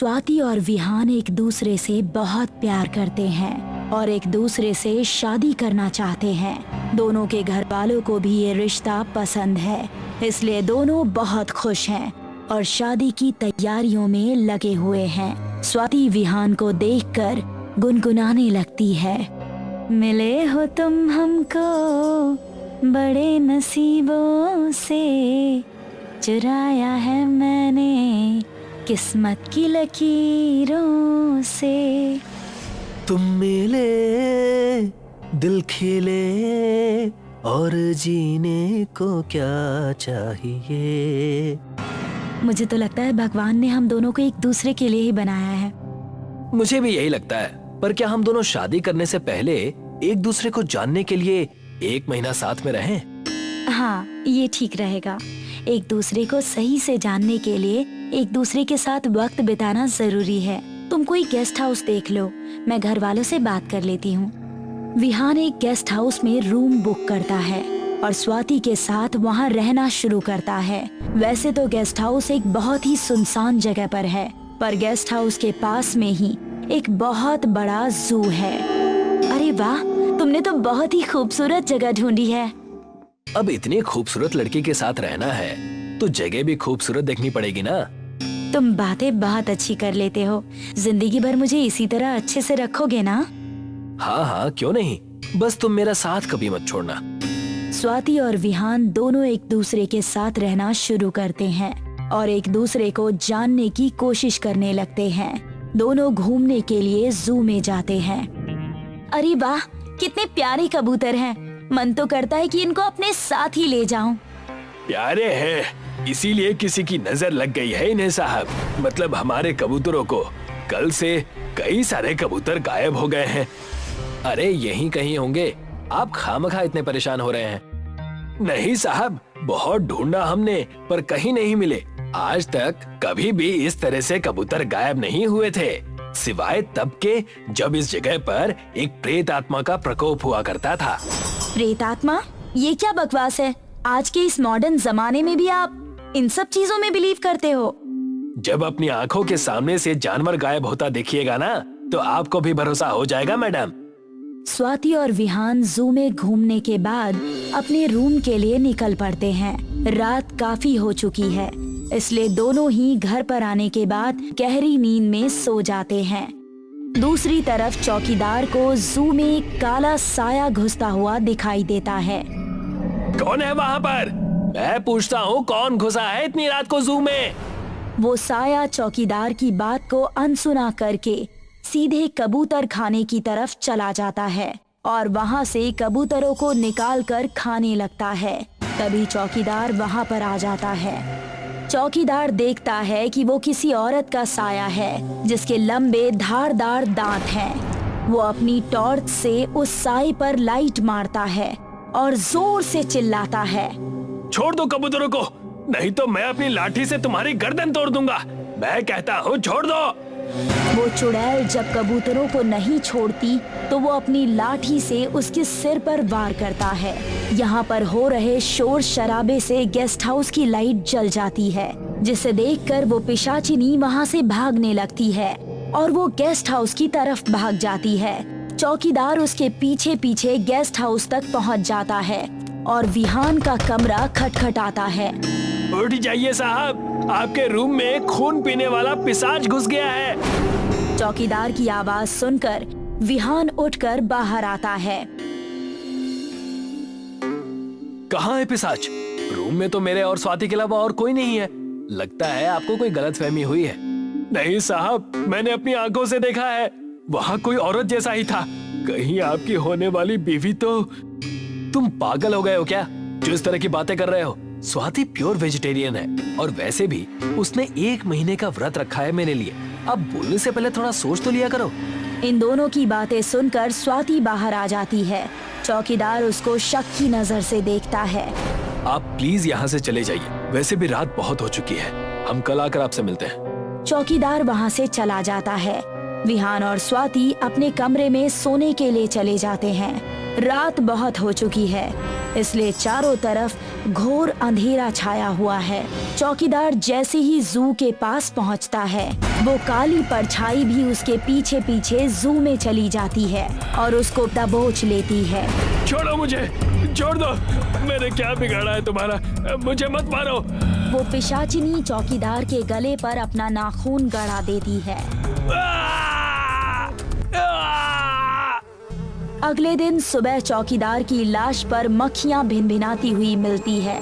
स्वाति और विहान एक दूसरे से बहुत प्यार करते हैं और एक दूसरे से शादी करना चाहते हैं। दोनों के घर वालों को भी ये रिश्ता पसंद है, इसलिए दोनों बहुत खुश हैं और शादी की तैयारियों में लगे हुए हैं। स्वाति विहान को देखकर गुनगुनाने लगती है, मिले हो तुम हमको बड़े नसीबों से, चुराया है मैंने किस्मत की लकीरों से। तुम मिले दिल खिले और जीने को क्या चाहिए। मुझे तो लगता है भगवान ने हम दोनों को एक दूसरे के लिए ही बनाया है। मुझे भी यही लगता है, पर क्या हम दोनों शादी करने से पहले एक दूसरे को जानने के लिए 1 महीना साथ में रहें? हाँ, ये ठीक रहेगा। एक दूसरे को सही से जानने के लिए एक दूसरे के साथ वक्त बिताना जरूरी है। तुम कोई गेस्ट हाउस देख लो, मैं घर वालों से बात कर लेती हूँ। विहान एक गेस्ट हाउस में रूम बुक करता है और स्वाति के साथ वहाँ रहना शुरू करता है। वैसे तो गेस्ट हाउस एक बहुत ही सुनसान जगह पर है, पर गेस्ट हाउस के पास में ही एक बहुत बड़ा जू है। अरे वाह, तुमने तो बहुत ही खूबसूरत जगह ढूंढी है। अब इतनी खूबसूरत लड़की के साथ रहना है तो जगह भी खूबसूरत देखनी पड़ेगी ना। तुम बातें बहुत अच्छी कर लेते हो। जिंदगी भर मुझे इसी तरह अच्छे से रखोगे ना? हाँ हाँ, क्यों नहीं, बस तुम मेरा साथ कभी मत छोड़ना। स्वाति और विहान दोनों एक दूसरे के साथ रहना शुरू करते हैं और एक दूसरे को जानने की कोशिश करने लगते हैं। दोनों घूमने के लिए जू में जाते हैं। अरे वाह, कितने प्यारे कबूतर हैं। मन तो करता है कि इनको अपने साथ ही ले जाऊं। प्यारे हैं, इसीलिए किसी की नजर लग गई है इन्हें साहब। मतलब हमारे कबूतरों को। कल से कई सारे कबूतर गायब हो गए हैं। अरे यहीं कहीं होंगे, आप खामखा इतने परेशान हो रहे हैं। नहीं साहब, बहुत ढूंढा हमने पर कहीं नहीं मिले। आज तक कभी भी इस तरह से कबूतर गायब नहीं हुए थे, सिवाय तब के जब इस जगह पर एक प्रेत आत्मा का प्रकोप हुआ करता था। प्रेत आत्मा? ये क्या बकवास है? आज के इस मॉडर्न जमाने में भी आप इन सब चीजों में बिलीव करते हो? जब अपनी आंखों के सामने से जानवर गायब होता देखिएगा ना, तो आपको भी भरोसा हो जाएगा मैडम। स्वाति और विहान जू में घूमने के बाद अपने रूम के लिए निकल पड़ते हैं। रात काफी हो चुकी है, इसलिए दोनों ही घर पर आने के बाद गहरी नींद में सो जाते हैं। दूसरी तरफ चौकीदार को जू में एक काला साया घुसता हुआ दिखाई देता है। कौन है वहाँ पर? मैं पूछता हूँ, कौन घुसा है इतनी रात को जू में? वो साया चौकीदार की बात को अनसुना करके सीधे कबूतर खाने की तरफ चला जाता है और वहाँ से कबूतरों को निकालकर खाने लगता है। तभी चौकीदार वहाँ पर आ जाता है। चौकीदार देखता है कि वो किसी औरत का साया है जिसके लंबे धारदार दांत हैं। वो अपनी टॉर्च से उस साए पर लाइट मारता है और जोर से चिल्लाता है, छोड़ दो कबूतरों को, नहीं तो मैं अपनी लाठी से तुम्हारी गर्दन तोड़ दूंगा। मैं कहता हूँ छोड़ दो। वो चुड़ैल जब कबूतरों को नहीं छोड़ती तो वो अपनी लाठी से उसके सिर पर वार करता है। यहाँ पर हो रहे शोर शराबे से गेस्ट हाउस की लाइट जल जाती है, जिसे देखकर वो पिशाचिनी वहाँ से भागने लगती है और वो गेस्ट हाउस की तरफ भाग जाती है। चौकीदार उसके पीछे पीछे गेस्ट हाउस तक पहुँच जाता है और विहान का कमरा खटखटाता है। उठ जाइए साहब, आपके रूम में खून पीने वाला पिशाच घुस गया है। चौकीदार की आवाज सुनकर विहान उठकर बाहर आता है। कहाँ है पिशाच? रूम में तो मेरे और स्वाति के अलावा और कोई नहीं है। लगता है आपको कोई गलतफहमी हुई है। नहीं साहब, मैंने अपनी आंखों से देखा है, वहाँ कोई औरत जैसा ही था। कहीं आपकी होने वाली बीवी तो। तुम पागल हो गए हो क्या जो इस तरह की बातें कर रहे हो? स्वाति प्योर वेजिटेरियन है और वैसे भी उसने 1 महीने का व्रत रखा है मेरे लिए। अब बोलने से पहले थोड़ा सोच तो लिया करो। इन दोनों की बातें सुनकर स्वाति बाहर आ जाती है। चौकीदार उसको शक की नजर से देखता है। आप प्लीज यहाँ से चले जाइए, वैसे भी रात बहुत हो चुकी है। हम कल आकर आपसे मिलते हैं। चौकीदार वहाँ से चला जाता है विहान और स्वाति अपने कमरे में सोने के लिए चले जाते हैं। रात बहुत हो चुकी है, इसलिए चारों तरफ घोर अंधेरा छाया हुआ है। चौकीदार जैसे ही जू के पास पहुंचता है, वो काली परछाई भी उसके पीछे पीछे जू में चली जाती है और उसको दबोच लेती है। छोड़ो मुझे, छोड़ दो, मैंने क्या बिगाड़ा है तुम्हारा, मुझे मत मारो। वो पिशाचिनी चौकीदार के गले पर अपना नाखून गड़ा देती है। अगले दिन सुबह चौकीदार की लाश पर मक्खियां भिनभिनाती हुई मिलती है।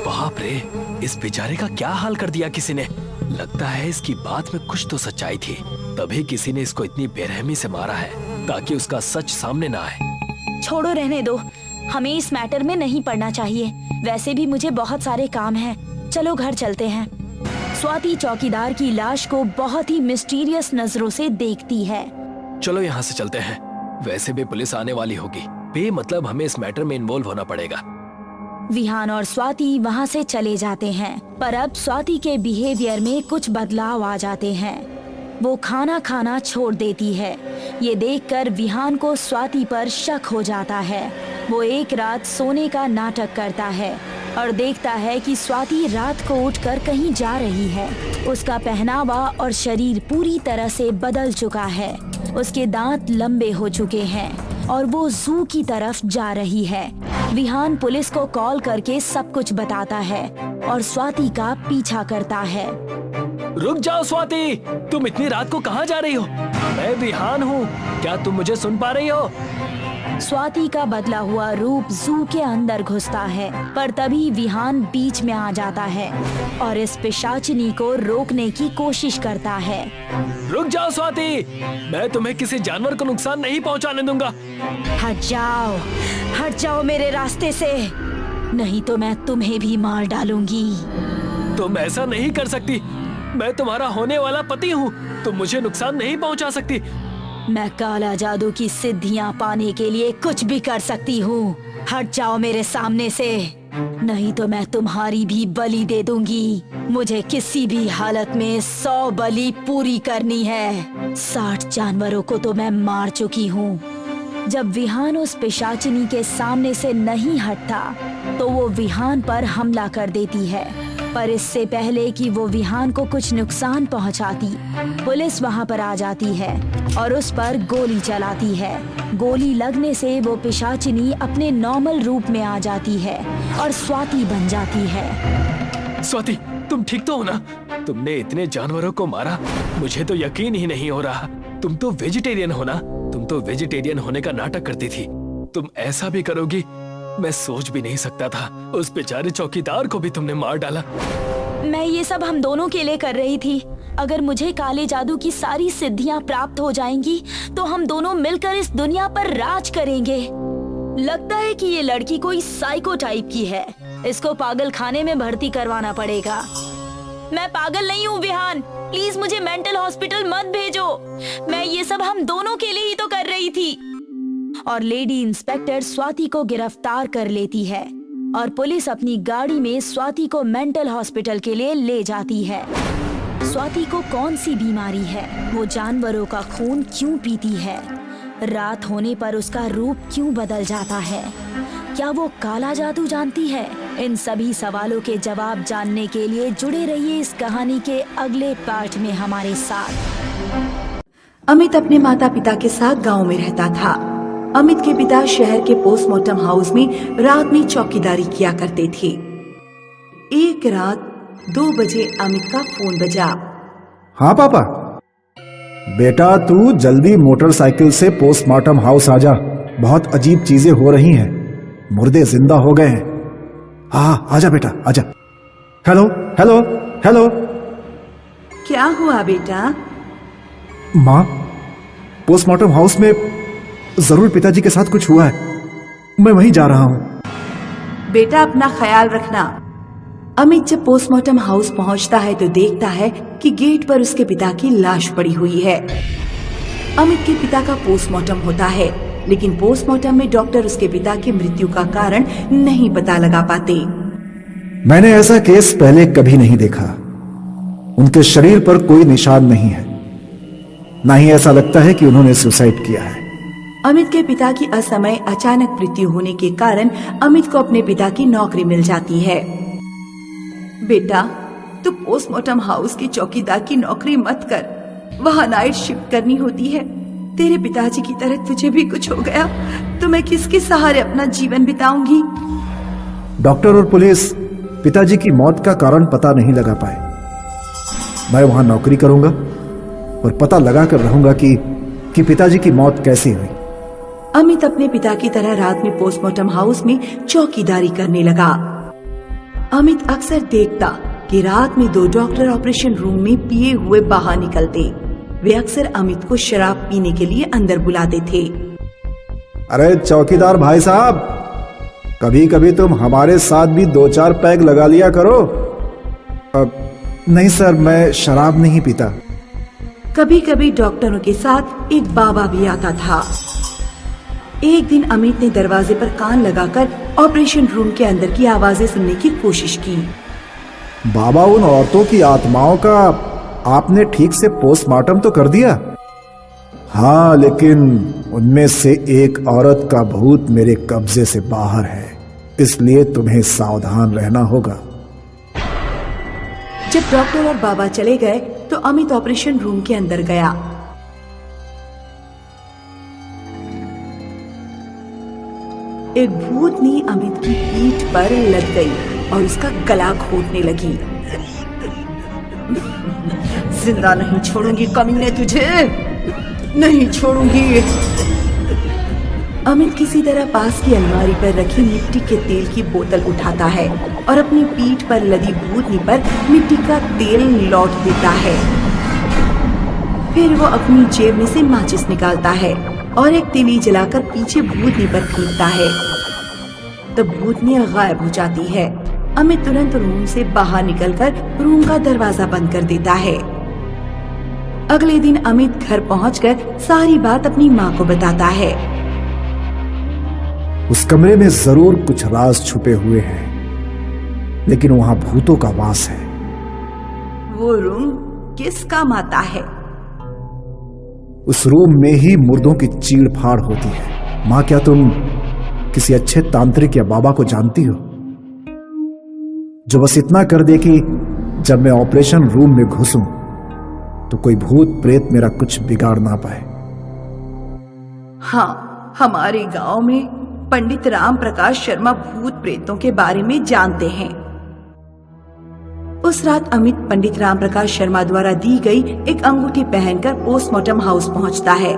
बाप रे, इस बेचारे का क्या हाल कर दिया किसी ने। लगता है इसकी बात में कुछ तो सच्चाई थी, तभी किसी ने इसको इतनी बेरहमी से मारा है ताकि उसका सच सामने ना आए। छोड़ो, रहने दो, हमें इस मैटर में नहीं पड़ना चाहिए। वैसे भी मुझे बहुत सारे काम हैं। चलो घर चलते हैं। स्वाति चौकीदार की लाश को बहुत ही मिस्टीरियस नजरों से देखती है। चलो यहाँ से चलते हैं, वैसे भी पुलिस आने वाली होगी, बेमतलब हमें इस मैटर में इन्वॉल्व होना पड़ेगा। विहान और स्वाति वहाँ से चले जाते हैं, पर अब स्वाति के बिहेवियर में कुछ बदलाव आ जाते हैं। वो खाना खाना छोड़ देती है। ये देखकर विहान को स्वाति पर शक हो जाता है। वो एक रात सोने का नाटक करता है और देखता है कि स्वाति रात को उठकर कहीं जा रही है। उसका पहनावा और शरीर पूरी तरह से बदल चुका है। उसके दांत लंबे हो चुके हैं और वो जू की तरफ जा रही है। विहान पुलिस को कॉल करके सब कुछ बताता है और स्वाति का पीछा करता है। रुक जाओ स्वाति, तुम इतनी रात को कहाँ जा रही हो? मैं विहान हूँ, क्या तुम मुझे सुन पा रही हो? स्वाति का बदला हुआ रूप जू के अंदर घुसता है, पर तभी विहान बीच में आ जाता है और इस पिशाचिनी को रोकने की कोशिश करता है। रुक जाओ स्वाति, मैं तुम्हें किसी जानवर को नुकसान नहीं पहुंचाने दूंगा। हट जाओ मेरे रास्ते से, नहीं तो मैं तुम्हें भी मार डालूंगी। तुम ऐसा नहीं कर सकती, मैं तुम्हारा होने वाला पति हूँ, तुम मुझे नुकसान नहीं पहुंचा सकती। मैं काला जादू की सिद्धियां पाने के लिए कुछ भी कर सकती हूँ। हट जाओ मेरे सामने से, नहीं तो मैं तुम्हारी भी बलि दे दूंगी। मुझे किसी भी हालत में 100 बलि पूरी करनी है। 60 जानवरों को तो मैं मार चुकी हूँ। जब विहान उस पिशाचिनी के सामने से नहीं हटता तो वो विहान पर हमला कर देती है, पर इससे पहले कि वो विहान को कुछ नुकसान पहुंचाती, पुलिस वहां पर आ जाती है और उस पर गोली चलाती है। गोली लगने से वो पिशाचिनी अपने नॉर्मल रूप में आ जाती है और स्वाति बन जाती है। स्वाति, तुम ठीक तो हो ना? तुमने इतने जानवरों को मारा, मुझे तो यकीन ही नहीं हो रहा। तुम तो वेजिटेरियन हो ना? तुम तो वेजिटेरियन होने का नाटक करती थी, तुम ऐसा भी करोगी मैं सोच भी नहीं सकता था। उस बेचारे चौकीदार को भी तुमने मार डाला। मैं ये सब हम दोनों के लिए कर रही थी। अगर मुझे काले जादू की सारी सिद्धियां प्राप्त हो जाएंगी तो हम दोनों मिलकर इस दुनिया पर राज करेंगे। लगता है कि ये लड़की कोई साइको टाइप की है, इसको पागल खाने में भर्ती करवाना पड़ेगा। मैं पागल नहीं हूँ विहान, प्लीज मुझे मेंटल हॉस्पिटल मत भेजो। मैं ये सब हम दोनों के लिए ही तो कर रही थी। और लेडी इंस्पेक्टर स्वाति को गिरफ्तार कर लेती है और पुलिस अपनी गाड़ी में स्वाति को मेंटल हॉस्पिटल के लिए ले जाती है। स्वाति को कौन सी बीमारी है? वो जानवरों का खून क्यों पीती है? रात होने पर उसका रूप क्यों बदल जाता है? क्या वो काला जादू जानती है? इन सभी सवालों के जवाब जानने के लिए जुड़े रहिए इस कहानी के अगले पार्ट में हमारे साथ। अमित अपने माता पिता के साथ गांव में रहता था। अमित के पिता शहर के पोस्टमार्टम हाउस में रात में चौकीदारी किया करते थे। एक रात 2 बजे अमित का फोन बजा। हाँ पापा। बेटा तू जल्दी मोटरसाइकिल से पोस्टमार्टम हाउस आजा, बहुत अजीब चीजें हो रही हैं, मुर्दे जिंदा हो गए हैं। हाँ आजा बेटा आजा। Hello hello hello. क्या हुआ बेटा? माँ, पोस्टमार्टम हाउस में जरूर पिताजी के साथ कुछ हुआ है, मैं वहीं जा रहा हूँ। बेटा अपना ख्याल रखना। अमित जब पोस्टमार्टम हाउस पहुंचता है तो देखता है कि गेट पर उसके पिता की लाश पड़ी हुई है। अमित के पिता का पोस्टमार्टम होता है, लेकिन पोस्टमार्टम में डॉक्टर उसके पिता की मृत्यु का कारण नहीं पता लगा पाते। मैंने ऐसा केस पहले कभी नहीं देखा। उनके शरीर पर कोई निशान नहीं है। ना ही ऐसा लगता है कि उन्होंने सुसाइड किया है। अमित के पिता की असमय अचानक मृत्यु होने के कारण अमित को अपने पिता की नौकरी मिल जाती है। बेटा, तू पोस्टमार्टम हाउस के चौकीदार की नौकरी मत कर, वहाँ नाइट शिफ्ट करनी होती है। तेरे पिताजी की तरह तुझे भी कुछ हो गया तो मैं किसके सहारे अपना जीवन बिताऊंगी? डॉक्टर और पुलिस पिताजी की मौत का कारण पता नहीं लगा पाए। मैं वहां नौकरी करूंगा और पता लगा कर रहूंगा कि पिताजी की मौत कैसे हुई। अमित अपने पिता की तरह रात में पोस्टमार्टम हाउस में चौकीदारी करने लगा। अमित अक्सर देखता कि रात में 2 डॉक्टर ऑपरेशन रूम में पिए हुए बाहर निकलते। वे अक्सर अमित को शराब पीने के लिए अंदर बुलाते थे। अरे चौकीदार भाई साहब, कभी कभी तुम हमारे साथ भी 2-4 पैग लगा लिया करो। नहीं सर, मैं शराब नहीं पीता। कभी कभी डॉक्टरों के साथ एक बाबा भी आता था। एक दिन अमित ने दरवाजे पर कान लगाकर ऑपरेशन रूम के अंदर की आवाजें सुनने की कोशिश की। बाबा, उन औरतों की आत्माओं का आपने ठीक से पोस्टमार्टम तो कर दिया? हाँ, लेकिन उनमें से एक औरत का भूत मेरे कब्जे से बाहर है, इसलिए तुम्हें सावधान रहना होगा। जब डॉक्टर और बाबा चले गए तो अमित ऑपरेशन रूम के अंदर गया। एक भूतनी अमित की पीठ पर लग गई और उसका गला घोटने लगी। जिंदा नहीं छोड़ूंगी कमीने, तुझे नहीं छोड़ूंगी। अमित किसी तरह पास की अलमारी पर रखी मिट्टी के तेल की बोतल उठाता है और अपनी पीठ पर लदी भूतनी पर मिट्टी का तेल लौट देता है। फिर वो अपनी जेब में से माचिस निकालता है और एक तिली जलाकर पीछे भूतनी पर फेंकता है। तब भूतनी गायब हो जाती है। अमित तुरंत रूम से बाहर निकलकर रूम का दरवाजा बंद कर देता है। अगले दिन अमित घर पहुंचकर सारी बात अपनी माँ को बताता है। उस कमरे में जरूर कुछ राज छुपे हुए हैं, लेकिन वहां भूतों का वास है। वो रूम किस काम आता है? उस रूम में ही मुर्दों की चीड़ फाड़ होती है। माँ, क्या तुम किसी अच्छे तांत्रिक या बाबा को जानती हो जो बस इतना कर दे कि जब मैं ऑपरेशन रूम में घुसूं तो कोई भूत प्रेत मेरा कुछ बिगाड़ ना पाए? हाँ, हमारे गांव में पंडित राम प्रकाश शर्मा भूत प्रेतों के बारे में जानते हैं। उस रात अमित पंडित राम प्रकाश शर्मा द्वारा दी गई एक अंगूठी पहनकर पोस्टमार्टम हाउस पहुंचता है।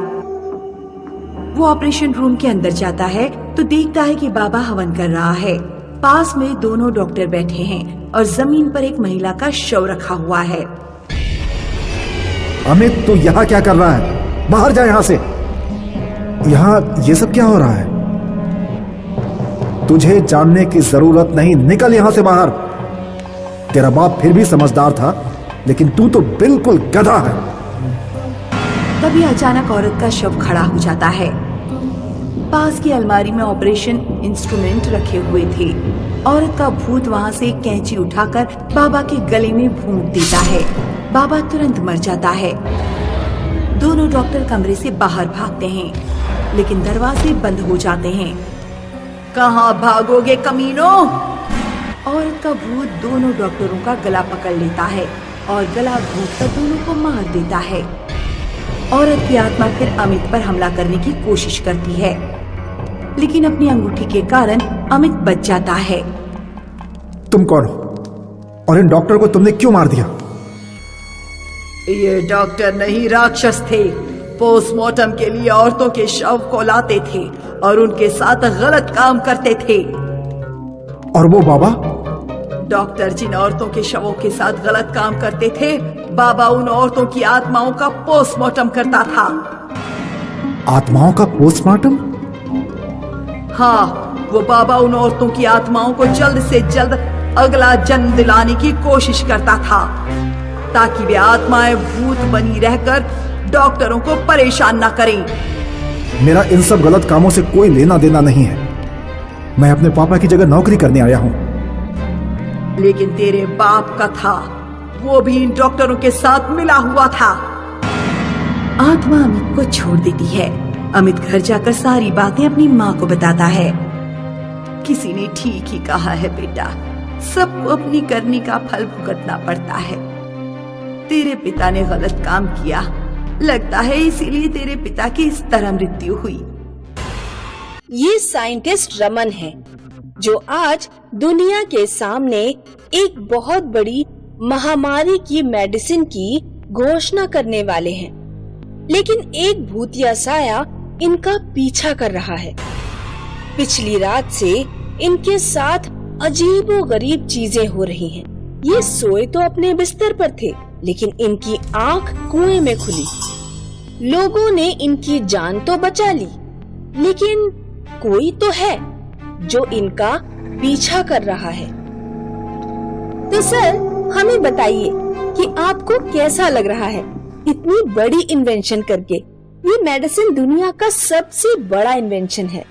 वो ऑपरेशन रूम के अंदर जाता है तो देखता है कि बाबा हवन कर रहा है। पास में दोनों डॉक्टर बैठे हैं और जमीन पर एक महिला का शव रखा हुआ है। अमित, तू यहाँ क्या कर रहा है? बाहर जा यहाँ से। यहाँ ये सब क्या हो रहा है? तुझे जानने की जरूरत नहीं, निकल यहां से बाहर। तेरा बाप फिर भी समझदार था, लेकिन तू तो बिल्कुल गधा है। तभी अचानक औरत का शव खड़ा हो जाता है। पास की अलमारी में ऑपरेशन इंस्ट्रूमेंट रखे हुए थे। औरत का भूत वहां से एक कैंची उठाकर बाबा के गले में फूंक देता है। बाबा तुरंत मर जाता है। दोनों डॉक्टर कमरे से बाहर भागते हैं, लेकिन दरवाजे बंद हो जाते हैं। कहाँ भागोगे कमीनों? औरत का भूत दोनों डॉक्टरों का गला पकड़ लेता है और गला घोंटकर दोनों को मार देता है। औरत की आत्मा फिर अमित पर हमला करने की कोशिश करती है, लेकिन अपनी अंगूठी के कारण अमित बच जाता है। तुम कौन हो और इन डॉक्टर को तुमने क्यों मार दिया? ये डॉक्टर नहीं, राक्षस थे। पोस्टमार्टम के लिए औरतों के शव को लाते थे और उनके साथ गलत काम करते थे। और वो बाबा? डॉक्टर जिन औरतों के शवों के साथ गलत काम करते थे, बाबा उन औरतों की आत्माओं का पोस्टमार्टम करता था। आत्माओं का पोस्टमार्टम? हाँ, वो बाबा उन औरतों की आत्माओं को जल्द से जल्द अगला जन्म दिलाने की कोशिश करता था, ताकि वे आत्माएं भूत बनी रहकर डॉक्टरों को परेशान न करें। मेरा इन सब गलत कामों से कोई लेना देना नहीं है। मैं अपने पापा की जगह नौकरी करने आया हूँ। लेकिन तेरे बाप का था, वो भी इन डॉक्टरों के साथ मिला हुआ था। आत्मा अमित को छोड़ देती है। अमित घर जाकर सारी बातें अपनी माँ को बताता है। किसी ने ठीक ही कहा है बेटा, सबको अपनी करनी का फल भुगतना पड़ता है। तेरे पिता ने गलत काम किया, लगता है इसीलिए तेरे पिता की इस तरह मृत्यु हुई। ये साइंटिस्ट रमन है जो आज दुनिया के सामने एक बहुत बड़ी महामारी की मेडिसिन की घोषणा करने वाले हैं। लेकिन एक भूतिया साया इनका पीछा कर रहा है। पिछली रात से इनके साथ अजीबोगरीब चीजें हो रही हैं। ये सोए तो अपने बिस्तर पर थे, लेकिन इनकी आंख कुएं में खुली। लोगों ने इनकी जान तो बचा ली, लेकिन कोई तो है जो इनका पीछा कर रहा है। तो सर, हमें बताइए कि आपको कैसा लग रहा है इतनी बड़ी इन्वेंशन करके? ये मेडिसिन दुनिया का सबसे बड़ा इन्वेंशन है।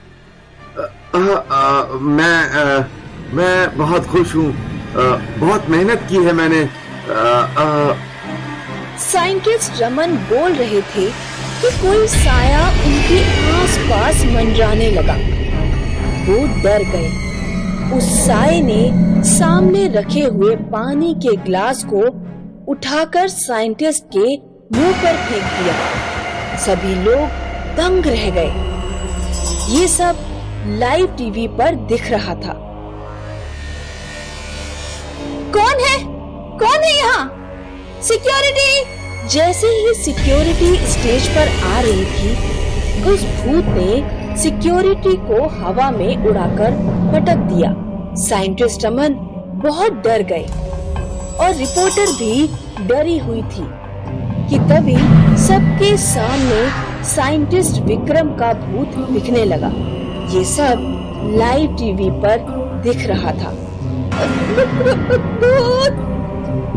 मैं बहुत खुश हूँ। बहुत मेहनत की है मैंने। साइंटिस्ट रमन बोल रहे थे कि कोई साया उनके आसपास मंडराने लगा। वो डर गए। उस साये ने सामने रखे हुए पानी के ग्लास को उठाकर साइंटिस्ट के मुंह पर फेंक दिया। सभी लोग दंग रह गए। ये सब लाइव टीवी पर दिख रहा था। कौन है? कौन है यहाँ? सिक्योरिटी! जैसे ही सिक्योरिटी स्टेज पर आ रही थी, उस भूत ने सिक्योरिटी को हवा में उड़ाकर पटक दिया। साइंटिस्ट रमन बहुत डर गए और रिपोर्टर भी डरी हुई थी कि तभी सबके सामने साइंटिस्ट विक्रम का भूत दिखने लगा। ये सब लाइव टीवी पर दिख रहा था।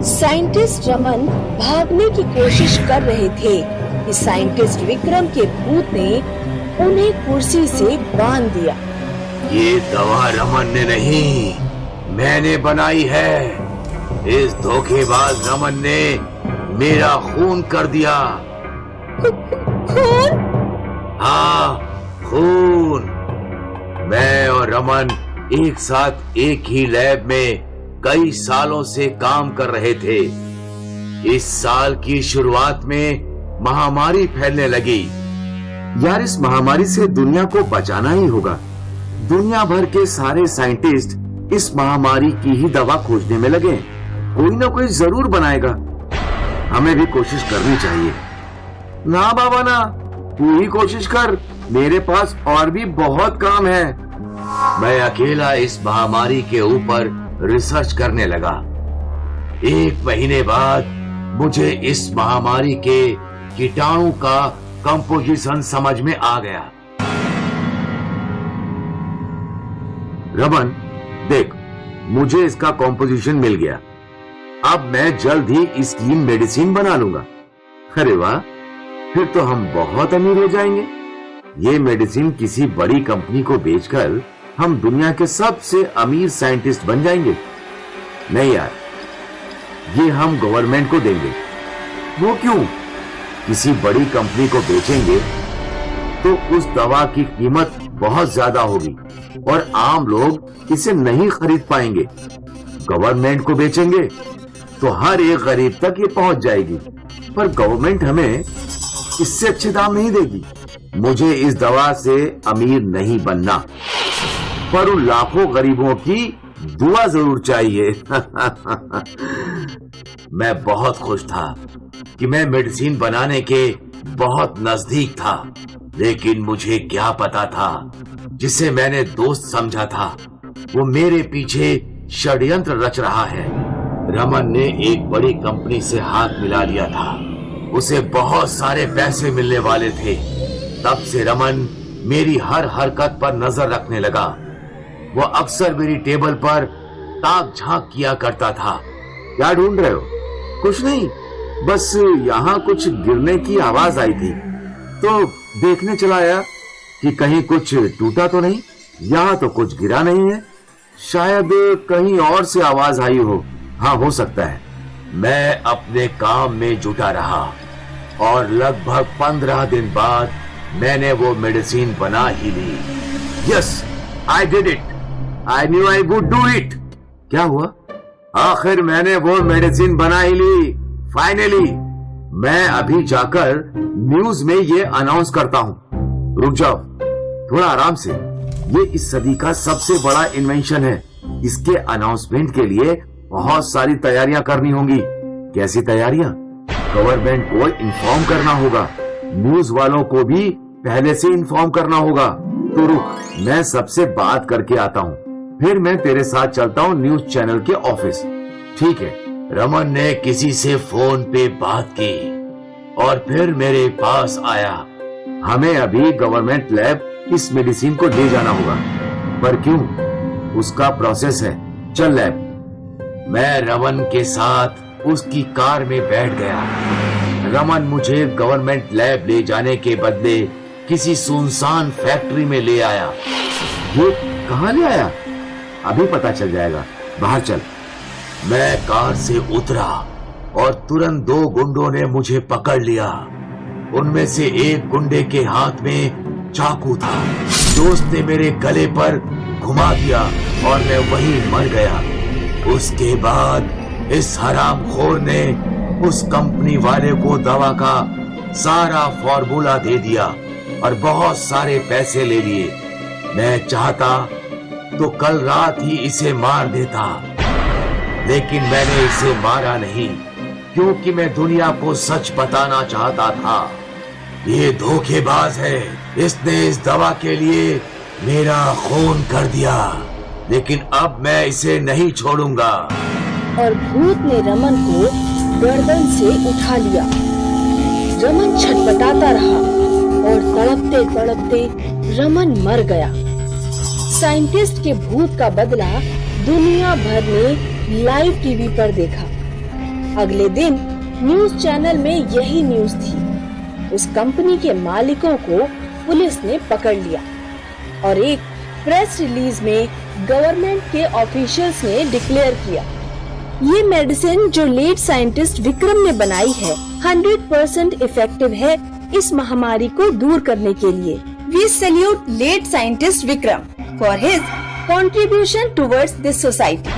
साइंटिस्ट रमन भागने की कोशिश कर रहे थे कि साइंटिस्ट विक्रम के भूत ने उन्हें कुर्सी से बांध दिया। ये दवा रमन ने नहीं, मैंने बनाई है। इस धोखेबाज रमन ने मेरा खून कर दिया। खून? हाँ, खून। मैं और रमन एक साथ एक ही लैब में कई सालों से काम कर रहे थे। इस साल की शुरुआत में महामारी फैलने लगी। यार, इस महामारी से दुनिया को बचाना ही होगा। दुनिया भर के सारे साइंटिस्ट इस महामारी की ही दवा खोजने में लगे। कोई ना कोई जरूर बनाएगा। हमें भी कोशिश करनी चाहिए। ना बाबा ना, तू ही कोशिश कर। मेरे पास और भी बहुत काम है। मैं अकेला इस महामारी के ऊपर रिसर्च करने लगा। 1 महीने बाद मुझे इस महामारी के कीटाणु का कंपोजिशन समझ में आ गया। रमन, देख, मुझे इसका कंपोजिशन मिल गया। अब मैं जल्द ही इसकी मेडिसिन बना लूंगा। अरे वाह, फिर तो हम बहुत अमीर हो जाएंगे। ये मेडिसिन किसी बड़ी कंपनी को बेचकर हम दुनिया के सबसे अमीर साइंटिस्ट बन जाएंगे। नहीं यार, ये हम गवर्नमेंट को देंगे। वो क्यों? किसी बड़ी कंपनी को बेचेंगे तो उस दवा की कीमत बहुत ज्यादा होगी और आम लोग इसे नहीं खरीद पाएंगे। गवर्नमेंट को बेचेंगे तो हर एक गरीब तक ये पहुंच जाएगी, पर गवर्नमेंट हमें इससे अच्छे दाम नहीं देगी। मुझे इस दवा से अमीर नहीं बनना, पर उन लाखों गरीबों की दुआ जरूर चाहिए। मैं बहुत खुश था कि मैं मेडिसिन बनाने के बहुत नजदीक था, लेकिन मुझे क्या पता था, जिसे मैंने दोस्त समझा था, वो मेरे पीछे षड्यंत्र रच रहा है। रमन ने एक बड़ी कंपनी से हाथ मिला लिया था। उसे बहुत सारे पैसे मिलने वाले थे। तब से रमन मेरी हर हरकत पर नजर रखने लगा। वो अक्सर मेरी टेबल पर ताक झांक किया करता था। क्या ढूंढ रहे हो? कुछ नहीं, बस यहाँ कुछ गिरने की आवाज आई थी तो देखने चला आया कि कहीं कुछ टूटा तो नहीं। यहाँ तो कुछ गिरा नहीं है, शायद कहीं और से आवाज आई हो। हाँ, हो सकता है। मैं अपने काम में जुटा रहा। और लगभग 15 दिन बाद मैंने वो मेडिसिन बना ही ली। Yes, I did it. I knew I would do it. क्या हुआ? आखिर मैंने वो मेडिसिन बना ही ली। फाइनली मैं अभी जाकर न्यूज में ये अनाउंस करता हूँ। रुक जाओ, थोड़ा आराम से। ये इस सदी का सबसे बड़ा इन्वेंशन है। इसके अनाउंसमेंट के लिए बहुत सारी तैयारियां करनी होंगी। कैसी तैयारियां? गवर्नमेंट को इन्फॉर्म करना होगा, न्यूज वालों को भी पहले से इन्फॉर्म करना होगा। तो रुक, मैं सबसे बात करके आता हूँ, फिर मैं तेरे साथ चलता हूँ न्यूज चैनल के ऑफिस। ठीक है। रमन ने किसी से फोन पे बात की और फिर मेरे पास आया। हमें अभी गवर्नमेंट लैब इस मेडिसिन को ले जाना होगा। पर क्यों? उसका प्रोसेस है। चल लैब। मैं रमन के साथ उसकी कार में बैठ गया। रमन मुझे गवर्नमेंट लैब ले जाने के बदले किसी सुनसान फैक्ट्री में ले आया। ये कहाँ ले आया? अभी पता चल जाएगा। बाहर चल। मैं कार से उतरा और तुरंत 2 गुंडों ने मुझे पकड़ लिया। उनमें से एक गुंडे के हाथ में चाकू था। दोस्त ने मेरे गले पर घुमा दिया और मैं वहीं मर गया। उसके बाद इस हरामखोर ने उस कंपनी वाले को दवा का सारा फॉर्मूला दे दिया और बहुत सारे पैसे ले लिए। मैं चाहता तो कल रात ही इसे मार देता, लेकिन मैंने इसे मारा नहीं, क्योंकि मैं दुनिया को सच बताना चाहता था। ये धोखेबाज है। इसने इस दवा के लिए मेरा खून कर दिया, लेकिन अब मैं इसे नहीं छोड़ूंगा। और भूत ने रमन को गर्दन से उठा लिया। रमन छटपटाता रहा और तड़पते तड़पते रमन मर गया। साइंटिस्ट के भूत का बदला दुनिया भर ने लाइव टीवी पर देखा। अगले दिन न्यूज चैनल में यही न्यूज थी। उस कंपनी के मालिकों को पुलिस ने पकड़ लिया और एक प्रेस रिलीज में गवर्नमेंट के ऑफिशियल्स ने डिक्लेयर किया, ये मेडिसिन जो लेट साइंटिस्ट विक्रम ने बनाई है 100% इफेक्टिव है इस महामारी को दूर करने के लिए। We salute late scientist Vikram for his contribution towards this society.